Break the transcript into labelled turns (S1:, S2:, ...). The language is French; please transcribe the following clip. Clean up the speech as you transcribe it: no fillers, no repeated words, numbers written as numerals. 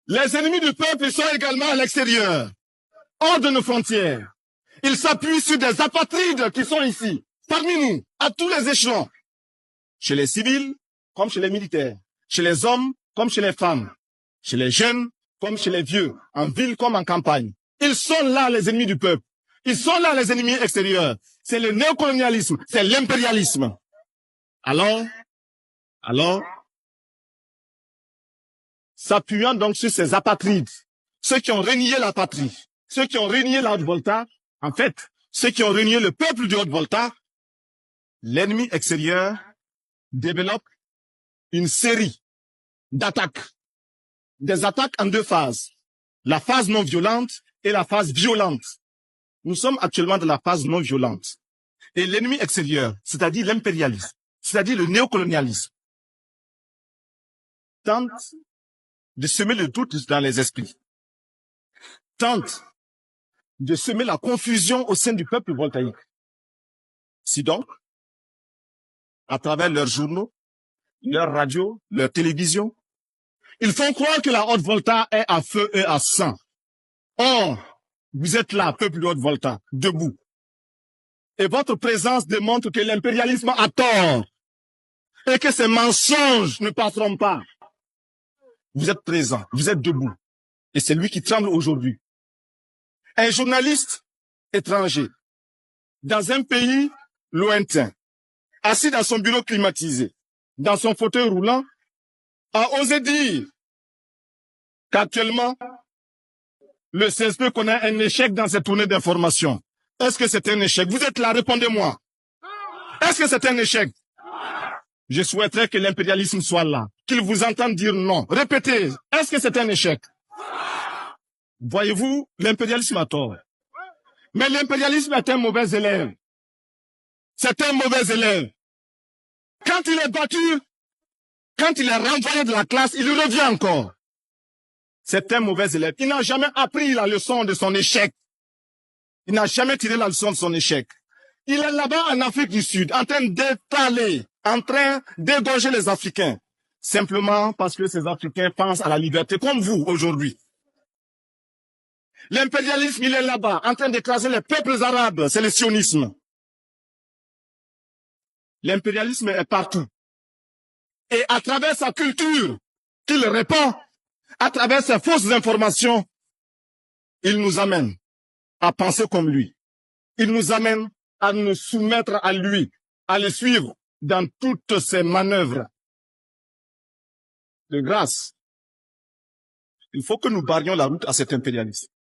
S1: Les ennemis du peuple sont également à l'extérieur, hors de nos frontières. Ils s'appuient sur des apatrides qui sont ici, parmi nous, à tous les échelons. Chez les civils, comme chez les militaires. Chez les hommes, comme chez les femmes. Chez les jeunes, comme chez les vieux. En ville comme en campagne. Ils sont là, les ennemis du peuple. Ils sont là, les ennemis extérieurs. C'est le néocolonialisme, c'est l'impérialisme. Alors, s'appuyant donc sur ces apatrides, ceux qui ont renié la patrie, ceux qui ont renié la Haute-Volta, en fait, ceux qui ont renié le peuple du Haute-Volta, l'ennemi extérieur développe une série d'attaques. Des attaques en deux phases. La phase non violente et la phase violente. Nous sommes actuellement dans la phase non violente. Et l'ennemi extérieur, c'est-à-dire l'impérialisme, c'est-à-dire le néocolonialisme, tente de semer le doute dans les esprits, tente de semer la confusion au sein du peuple voltaïque. Si donc, à travers leurs journaux, leurs radios, leurs télévisions, ils font croire que la Haute-Volta est à feu et à sang. Or, vous êtes là, peuple de Haute-Volta, debout. Et votre présence démontre que l'impérialisme a tort et que ces mensonges ne passeront pas. Vous êtes présent, vous êtes debout. Et c'est lui qui tremble aujourd'hui. Un journaliste étranger, dans un pays lointain, assis dans son bureau climatisé, dans son fauteuil roulant, a osé dire qu'actuellement, le CSP connaît un échec dans cette tournée d'information. Est-ce que c'est un échec? Vous êtes là, répondez-moi. Est-ce que c'est un échec? Je souhaiterais que l'impérialisme soit là, qu'il vous entende dire non. Répétez, est-ce que c'est un échec? Voyez-vous, l'impérialisme a tort. Mais l'impérialisme est un mauvais élève. C'est un mauvais élève. Quand il est battu, quand il est renvoyé de la classe, il revient encore. C'est un mauvais élève. Il n'a jamais appris la leçon de son échec. Il n'a jamais tiré la leçon de son échec. Il est là-bas en Afrique du Sud, en train d'étaler, en train d'égorger les Africains. Simplement parce que ces Africains pensent à la liberté, comme vous, aujourd'hui. L'impérialisme, il est là-bas, en train d'écraser les peuples arabes. C'est le sionisme. L'impérialisme est partout. Et à travers sa culture, qu'il répand, à travers ses fausses informations, il nous amène à penser comme lui. Il nous amène à nous soumettre à lui, à le suivre dans toutes ses manœuvres. De grâce, il faut que nous barrions la route à cet impérialisme.